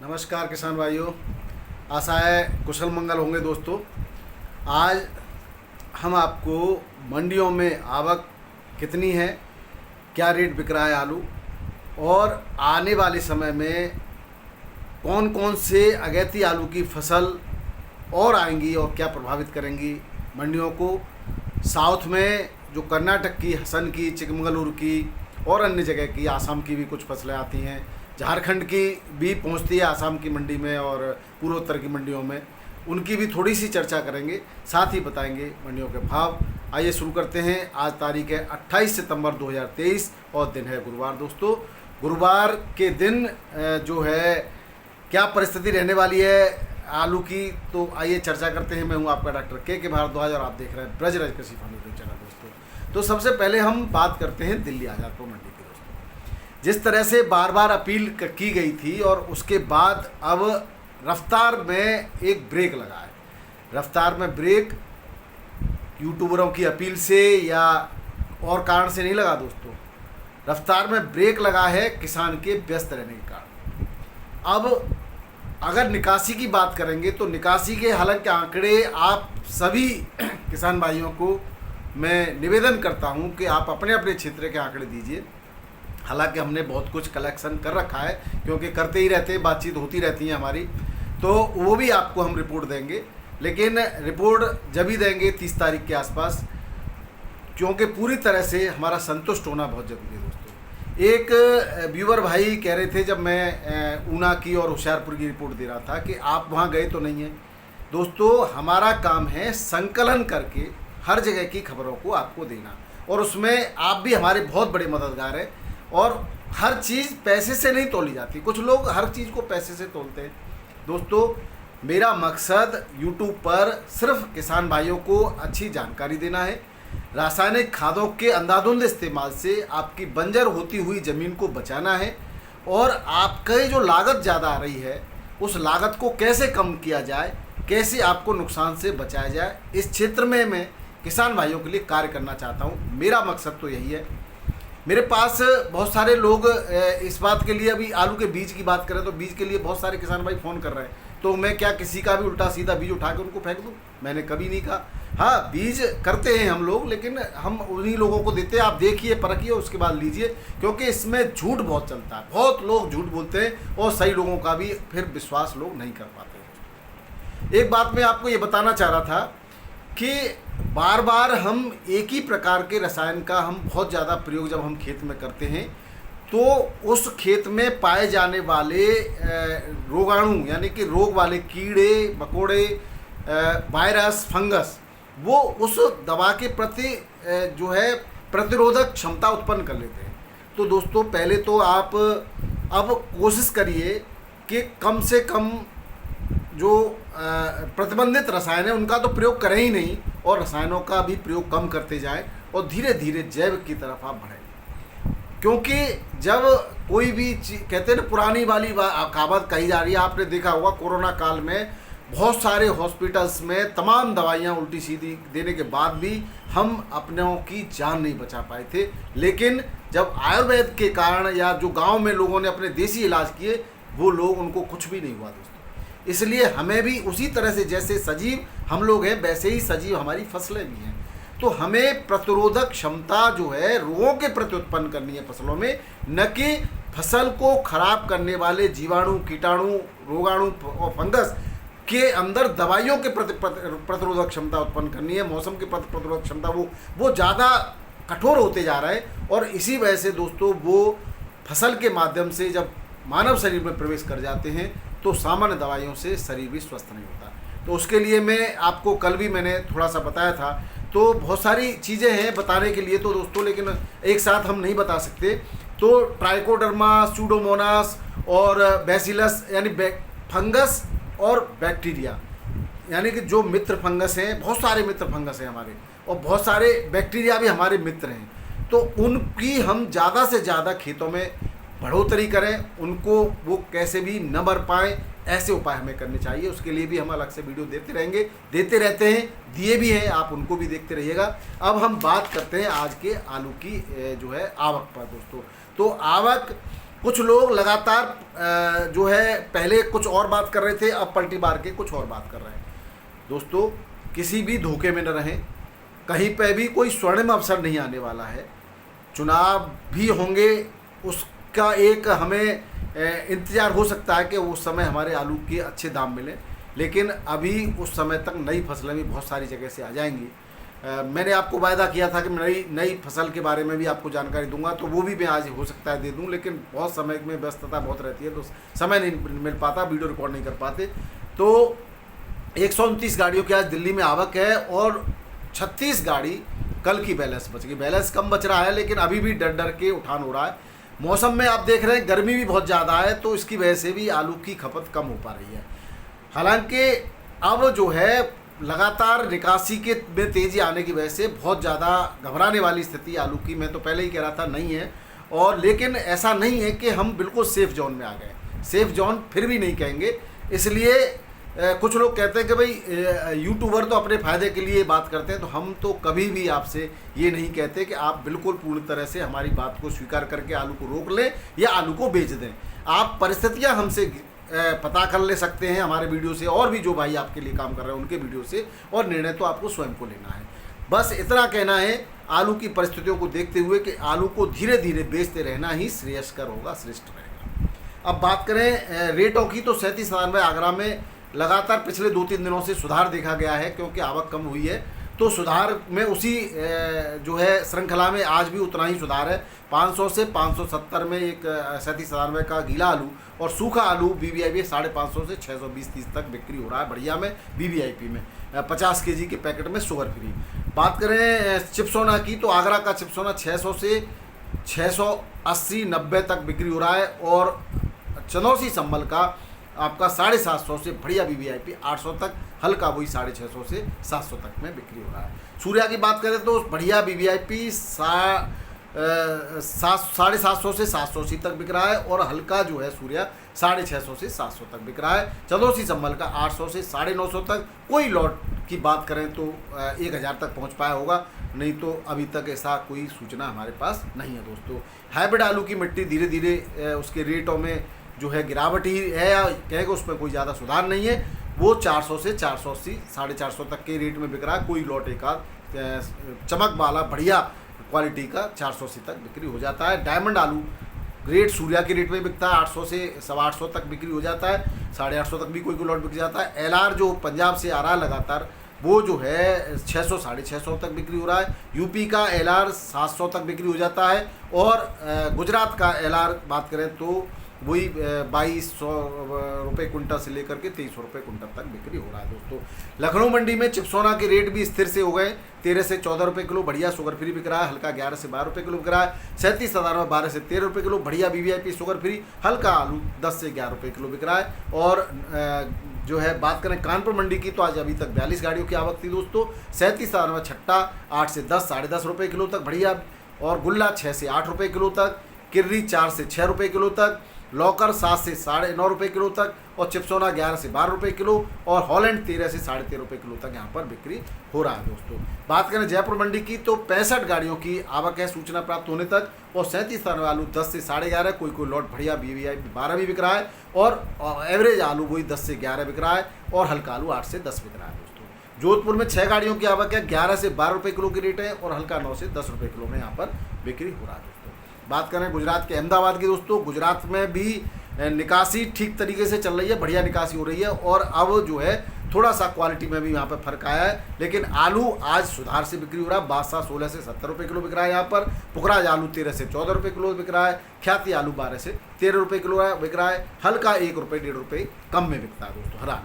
नमस्कार किसान भाइयों, आशा है कुशल मंगल होंगे दोस्तों। आज हम आपको मंडियों में आवक कितनी है, क्या रेट बिक रहा है आलू, और आने वाले समय में कौन कौन से अगैती आलू की फसल और आएंगी और क्या प्रभावित करेंगी मंडियों को। साउथ में जो कर्नाटक की, हसन की, चिकमगलूर की और अन्य जगह की, आसाम की भी कुछ फसलें आती हैं, झारखंड की भी पहुंचती है आसाम की मंडी में और पूर्वोत्तर की मंडियों में, उनकी भी थोड़ी सी चर्चा करेंगे, साथ ही बताएंगे मंडियों के भाव। आइए शुरू करते हैं। आज तारीख है 28 सितंबर 2023 और दिन है गुरुवार। दोस्तों, गुरुवार के दिन जो है क्या परिस्थिति रहने वाली है आलू की, तो आइए चर्चा करते हैं। मैं हूं आपका डॉक्टर के भारद्वाज और आप देख रहे हैं ब्रजराज कृषि फार्म यूट्यूब चैनल। दोस्तों, तो सबसे पहले हम बात करते हैं दिल्ली आज़ादपुर मंडी की। दोस्तों, जिस तरह से बार बार अपील की गई थी और उसके बाद अब रफ्तार में एक ब्रेक लगा है। रफ्तार में ब्रेक यूट्यूबरों की अपील से या और कारण से नहीं लगा दोस्तों, रफ्तार में ब्रेक लगा है किसान के व्यस्त रहने के कारण। अब अगर निकासी की बात करेंगे तो निकासी के हालांकि आंकड़े आप सभी किसान भाइयों को मैं निवेदन करता हूं कि आप अपने अपने क्षेत्र के आंकड़े दीजिए। हालांकि हमने बहुत कुछ कलेक्शन कर रखा है, क्योंकि करते ही रहते हैं, बातचीत होती रहती है हमारी, तो वो भी आपको हम रिपोर्ट देंगे। लेकिन रिपोर्ट जब ही देंगे 30 तारीख के आसपास, क्योंकि पूरी तरह से हमारा संतुष्ट होना बहुत ज़रूरी है। दोस्तों, एक व्यूअर भाई कह रहे थे जब मैं ऊना की और होशियारपुर की रिपोर्ट दे रहा था कि आप वहाँ गए तो नहीं हैं। दोस्तों, हमारा काम है संकलन करके हर जगह की खबरों को आपको देना, और उसमें आप भी हमारे बहुत बड़े मददगार हैं। और हर चीज़ पैसे से नहीं तोली जाती, कुछ लोग हर चीज़ को पैसे से तोलते हैं। दोस्तों, मेरा मकसद यूट्यूब पर सिर्फ किसान भाइयों को अच्छी जानकारी देना है। रासायनिक खादों के अंधाधुंध इस्तेमाल से आपकी बंजर होती हुई ज़मीन को बचाना है, और आपकी जो लागत ज़्यादा आ रही है उस लागत को कैसे कम किया जाए, कैसे आपको नुकसान से बचाया जाए, इस क्षेत्र में मैं किसान भाइयों के लिए कार्य करना चाहता हूँ। मेरा मकसद तो यही है। मेरे पास बहुत सारे लोग इस बात के लिए, अभी आलू के बीज की बात करें तो बीज के लिए बहुत सारे किसान भाई फ़ोन कर रहे हैं, तो मैं क्या किसी का भी उल्टा सीधा बीज उठा के उनको फेंक दूँ? मैंने कभी नहीं कहा। हाँ, बीज करते हैं हम लोग, लेकिन हम उन्हीं लोगों को देते हैं। आप देखिए, परखिए, उसके बाद लीजिए, क्योंकि इसमें झूठ बहुत चलता है। बहुत लोग झूठ बोलते हैं और सही लोगों का भी फिर विश्वास लोग नहीं कर पाते हैं। एक बात मैं आपको ये बताना चाह रहा था कि बार बार हम एक ही प्रकार के रसायन का हम बहुत ज़्यादा प्रयोग जब हम खेत में करते हैं तो उस खेत में पाए जाने वाले रोगाणु, यानी कि रोग वाले कीड़े मकोड़े, वायरस, फंगस, वो उस दवा के प्रति जो है प्रतिरोधक क्षमता उत्पन्न कर लेते हैं। तो दोस्तों, पहले तो आप अब कोशिश करिए कि कम से कम जो प्रतिबंधित रसायन है उनका तो प्रयोग करें ही नहीं, और रसायनों का भी प्रयोग कम करते जाएं, और धीरे धीरे जैविक की तरफ आप बढ़ें। क्योंकि जब कोई भी कहते हैं ना, पुरानी वाली कहावत कही जा रही है, आपने देखा होगा कोरोना काल में बहुत सारे हॉस्पिटल्स में तमाम दवाइयाँ उल्टी सीधी देने के बाद भी हम अपनों की जान नहीं बचा पाए थे। लेकिन जब आयुर्वेद के कारण या जो गांव में लोगों ने अपने देसी इलाज किए, वो लोग, उनको कुछ भी नहीं हुआ दोस्तों। इसलिए हमें भी उसी तरह से, जैसे सजीव हम लोग हैं वैसे ही सजीव हमारी फसलें भी हैं। तो हमें प्रतिरोधक क्षमता जो है रोगों के प्रति उत्पन्न करनी है फसलों में, न कि फसल को खराब करने वाले जीवाणु, कीटाणु, रोगाणु और फंगस के अंदर दवाइयों के प्रति प्रतिरोधक क्षमता उत्पन्न करनी है। मौसम के प्रति प्रतिरोधक क्षमता वो ज़्यादा कठोर होते जा रहा है, और इसी वजह से दोस्तों वो फसल के माध्यम से जब मानव शरीर में प्रवेश कर जाते हैं तो सामान्य दवाइयों से शरीर भी स्वस्थ नहीं होता। तो उसके लिए मैं आपको कल भी मैंने थोड़ा सा बताया था। तो बहुत सारी चीज़ें हैं बताने के लिए तो दोस्तों, लेकिन एक साथ हम नहीं बता सकते। तो ट्राइकोडर्मा, सूडोमोनास और बैसिलस, यानी फंगस और बैक्टीरिया, यानी कि जो मित्र फंगस हैं, बहुत सारे मित्र फंगस हैं हमारे, और बहुत सारे बैक्टीरिया भी हमारे मित्र हैं। तो उनकी हम ज़्यादा से ज़्यादा खेतों में बढ़ोतरी करें, उनको वो कैसे भी न मर पाएँ, ऐसे उपाय हमें करने चाहिए। उसके लिए भी हम अलग से वीडियो देते रहेंगे, देते रहते हैं, दिए भी हैं, आप उनको भी देखते रहिएगा। अब हम बात करते हैं आज के आलू की जो है आवक पर। दोस्तों, तो आवक कुछ लोग लगातार जो है पहले कुछ और बात कर रहे थे, अब पलटी मार के कुछ और बात कर रहे हैं। दोस्तों, किसी भी धोखे में न रहें, कहीं पे भी कोई स्वर्णिम अवसर नहीं आने वाला है। चुनाव भी होंगे, उसका एक हमें इंतज़ार हो सकता है कि उस समय हमारे आलू के अच्छे दाम मिलें, लेकिन अभी उस समय तक नई फसलें भी बहुत सारी जगह से आ जाएंगी। मैंने आपको वायदा किया था कि नई फसल के बारे में भी आपको जानकारी दूंगा, तो वो भी मैं आज हो सकता है दे दूं, लेकिन बहुत समय में व्यस्तता बहुत रहती है तो समय नहीं मिल पाता, वीडियो रिकॉर्ड नहीं कर पाते। तो 129 गाड़ियों की आज दिल्ली में आवक है और 36 गाड़ी कल की बैलेंस बच गई। बैलेंस कम बच रहा है, लेकिन अभी भी डर डर के उठान हो रहा है। मौसम में आप देख रहे हैं गर्मी भी बहुत ज़्यादा है, तो इसकी वजह से भी आलू की खपत कम हो पा रही है। हालांकि अब जो है लगातार निकासी के में तेज़ी आने की वजह से बहुत ज़्यादा घबराने वाली स्थिति आलू की, मैं तो पहले ही कह रहा था, नहीं है। और लेकिन ऐसा नहीं है कि हम बिल्कुल सेफ़ जोन में आ गए, सेफ़ जोन फिर भी नहीं कहेंगे। इसलिए कुछ लोग कहते हैं कि भाई यूट्यूबर तो अपने फ़ायदे के लिए बात करते हैं, तो हम तो कभी भी आपसे ये नहीं कहते कि आप बिल्कुल पूर्ण तरह से हमारी बात को स्वीकार करके आलू को रोक लें या आलू को बेच दें। आप परिस्थितियाँ हमसे पता कर ले सकते हैं हमारे वीडियो से, और भी जो भाई आपके लिए काम कर रहे हैं उनके वीडियो से, और निर्णय तो आपको स्वयं को लेना है। बस इतना कहना है, आलू की परिस्थितियों को देखते हुए कि आलू को धीरे धीरे बेचते रहना ही श्रेयस्कर होगा, श्रेष्ठ रहेगा। अब बात करें रेटों की, तो 37-97 आगरा में लगातार पिछले 2-3 दिनों से सुधार देखा गया है, क्योंकि आवक कम हुई है। तो सुधार में उसी जो है श्रृंखला में आज भी उतना ही सुधार है। 500 से 570 में एक 37-97 का गीला आलू और सूखा आलू BBIP 550 से 620-30 तक बिक्री हो रहा है। बढ़िया में BBIP में 50 kg के पैकेट में शुगर फ्री। बात करें चिप्सोना की, तो आगरा का चिप्सोना 600 से 680-90 तक बिक्री हो रहा है, और चंदौसी संभल का आपका 750 से बढ़िया BBIP 800 तक, हल्का वही 650 से 700 तक में बिक्री हो रहा है। सूर्या की बात करें तो बढ़िया BBIP 750 से 780 तक बिक रहा है, और हल्का जो है सूर्या 650 से 700 तक बिक रहा है। चंदौसी संभल का 800 से 950 तक। कोई लॉट की बात करें तो 1000 तक पहुंच पाया होगा, नहीं तो अभी तक ऐसा कोई सूचना हमारे पास नहीं है। दोस्तों, हाइब्रिड आलू की मिट्टी धीरे धीरे उसके रेटों में जो है गिरावट ही है, या कहेगा उसमें कोई ज़्यादा सुधार नहीं है। वो 400 से 480, 450 तक के रेट में बिक रहा है। कोई लॉट एक आध चमक वाला बढ़िया क्वालिटी का 480 तक बिक्री हो जाता है। डायमंड आलू ग्रेड सूर्या के रेट में बिकता है, 800 से 825 तक बिक्री हो जाता है। 850 तक भी कोई लॉट बिक जाता है। LR जो पंजाब से आ रहा है लगातार, वो जो है 600 650 तक बिक्री हो रहा है। यूपी का LR 700 तक बिक्री हो जाता है, और गुजरात का LR बात करें तो वही 2200 रुपये कुंटल से लेकर के 2300 रुपये कुंटल तक बिक्री हो रहा है। दोस्तों, लखनऊ मंडी में चिप्सोना के रेट भी स्थिर से हो गए। 13 से 14 रुपये किलो बढ़िया शुगर फ्री बिक रहा है, हल्का 11 से 12 रुपये किलो बिक रहा है। 37,000 में 12 से 13 रुपये किलो बढ़िया BBIP शुगर फ्री, हल्का आलू 10 से 11 रुपये किलो बिक रहा है। और जो है बात करें कानपुर मंडी की, तो आज अभी तक 42 गाड़ियों की आवक थी। दोस्तों, 37,000 में छट्टा 8 से 10, 10.5 रुपये किलो तक बढ़िया, और गुल्ला 6 से 8 रुपये किलो तक, किर्री 4 से 6 रुपये किलो तक, लॉकर 7 से 9.5 रुपये किलो तक, और चिप्सोना 11 से 12 रुपये किलो, और हॉलैंड 13 से 13.5 रुपये किलो तक यहाँ पर बिक्री हो रहा है। दोस्तों, बात करें जयपुर मंडी की, तो 65 गाड़ियों की आवक है सूचना प्राप्त होने तक, और 37,000 आलू 10 से 11.5, कोई लॉट बढ़िया BBIP 12 भी बिक रहा है, और एवरेज आलू वही 10 से 11 बिक रहा है, और हल्का आलू 8 से 10 बिक रहा है। दोस्तों, जोधपुर में 6 गाड़ियों की आवक है, 11 से 12 रुपये किलो की रेट है, और हल्का 9 से 10 रुपये किलो में यहाँ पर बिक्री हो रहा है। दोस्तों, बात करें गुजरात के अहमदाबाद की, दोस्तों गुजरात में भी निकासी ठीक तरीके से चल रही है, बढ़िया निकासी हो रही है, और अब जो है थोड़ा सा क्वालिटी में भी यहाँ पर फर्क आया है। लेकिन आलू आज सुधार से बिक्री हो रहा है। बादशाह 16 से 70 रुपये किलो बिक रहा है यहाँ पर। पुखराज आलू 13 से 14 रुपये किलो बिक रहा है। ख्याति आलू 12 से 13 रुपये किलो बिक रहा है। हल्का 1 रुपये 1.5 रुपये कम में बिकता है। दोस्तों, हरा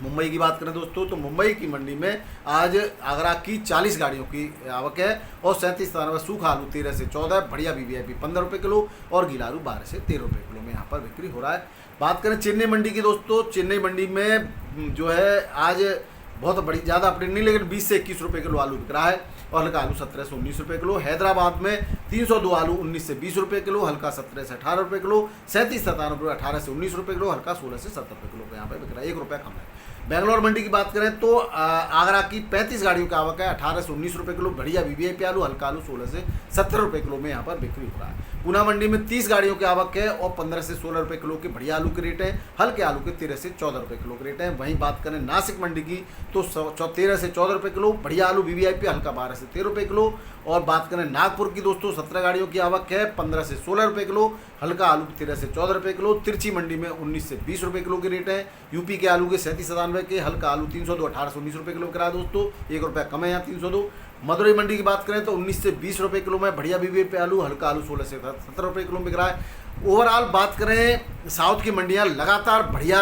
मुंबई की बात करें दोस्तों, तो मुंबई की मंडी में आज आगरा की 40 गाड़ियों की आवक है, और 37,000 में सूखा आलू 13 से 14, बढ़िया BBIP 15 रुपये किलो, और गीला आलू 12 से 13 रुपये किलो में यहाँ पर बिक्री हो रहा है। बात करें चेन्नई मंडी की दोस्तों, चेन्नई मंडी में जो है आज बहुत बड़ी ज़्यादा अपडेट नहीं, लेकिन 20 से 21 रुपये किलो आलू बिक रहा है, और हल्का आलू 17 से 19 रुपये किलो। हैदराबाद में 302 आलू 19 से 20 रुपये किलो, हल्का 17 से 18 रुपये किलो। 37-97 18 से 19 रुपये किलो, हल्का 16 से 70 रुपये किलो यहाँ पर बिक रहा है, 1 रुपया कम है। बेंगलोर मंडी की बात करें तो आगरा की 35 गाड़ियों की आवक है, 18 से 19 रुपये किलो, बढ़िया BBIP आलू, हल्का आलू 16 से 70 रुपये किलो में यहाँ पर बिक्री हो रहा है। पूना मंडी में 30 गाड़ियों की आवक है और 15 से 16 रुपये किलो के बढ़िया आलू के रेट है। हल्के आलू के 13 से 14 रुपये किलो के रेट है। वहीं बात करें नासिक मंडी की तो 13 से 14 रुपये किलो बढ़िया आलू VVIP, हल्का 12 से 13 रुपये किलो। और बात करें नागपुर की दोस्तों, 17 गाड़ियों की आवक है, 15 से 16 रुपये किलो, हल्का आलू 13 से 14 रुपये किलो। तिरछी मंडी में 19 से 20 रुपये किलो के रेट है। यूपी के आलू के 37-97 के, हल्का आलू 302, 18 से 19 रुपये किलो किराया दोस्तों, 1 रुपया कम है यहाँ 302। मदुरई मंडी की बात करें तो 19 से 20 रुपये किलो में बढ़िया VVIP आलू, हल्का आलू 16 से 17 रुपये किलो बिक रहा है। ओवरऑल बात करें साउथ की मंडियाँ लगातार बढ़िया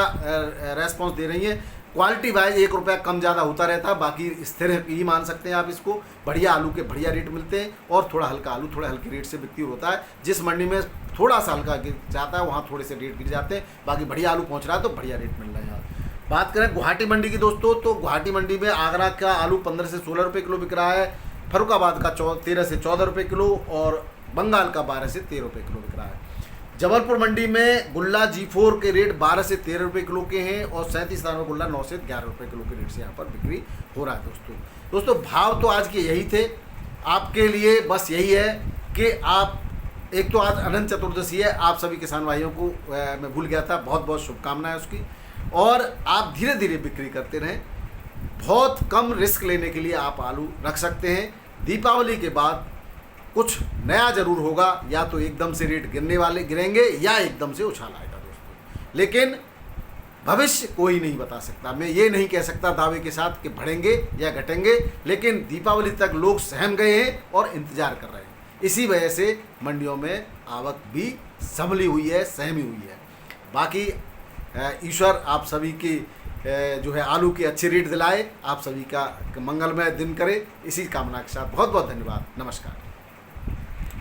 रेस्पॉन्स दे रही हैं। क्वालिटी वाइज 1 रुपया कम ज़्यादा होता रहता है, बाकी स्थिर ही मान सकते हैं आप इसको। बढ़िया आलू के बढ़िया रेट मिलते हैं और थोड़ा हल्का आलू थोड़ा हल्के रेट से बिक्री होता है। जिस मंडी में थोड़ा सा हल्का गिर जाता है वहाँ थोड़े से रेट गिर जाते हैं, बाकी बढ़िया आलू पहुँच रहा है तो बढ़िया रेट मिल रहा है यहाँ। बात करें गुवाहाटी मंडी की दोस्तों, तो गुवाहाटी मंडी में आगरा का आलू 15 से 16 रुपये किलो बिक रहा है, फरुखाबाद का 13 से 14 रुपये किलो और बंगाल का 12 से 13 रुपये किलो बिक रहा है। जबलपुर मंडी में गुल्ला G4 के रेट 12 से 13 रुपये किलो के हैं और 37 दाना गुल्ला 9 से 11 रुपये किलो के रेट से यहाँ पर बिक्री हो रहा है दोस्तों। भाव तो आज के यही थे। आपके लिए बस यही है कि आप, एक तो आज अनंत चतुर्दशी है, आप सभी किसान भाइयों को मैं भूल गया था, बहुत बहुत शुभकामनाएं उसकी। और आप धीरे धीरे बिक्री करते रहें, बहुत कम रिस्क लेने के लिए आप आलू रख सकते हैं। दीपावली के बाद कुछ नया जरूर होगा, या तो एकदम से रेट गिरेंगे या एकदम से उछाल आएगा दोस्तों, लेकिन भविष्य कोई नहीं बता सकता। मैं ये नहीं कह सकता दावे के साथ कि बढ़ेंगे या घटेंगे, लेकिन दीपावली तक लोग सहम गए हैं और इंतजार कर रहे हैं। इसी वजह से मंडियों में आवक भी संभली हुई है, सहमी हुई है। बाकी ईश्वर आप सभी की जो है आलू के अच्छे रेट दिलाए, आप सभी का मंगलमय दिन करे, इसी कामना के साथ बहुत बहुत धन्यवाद। नमस्कार।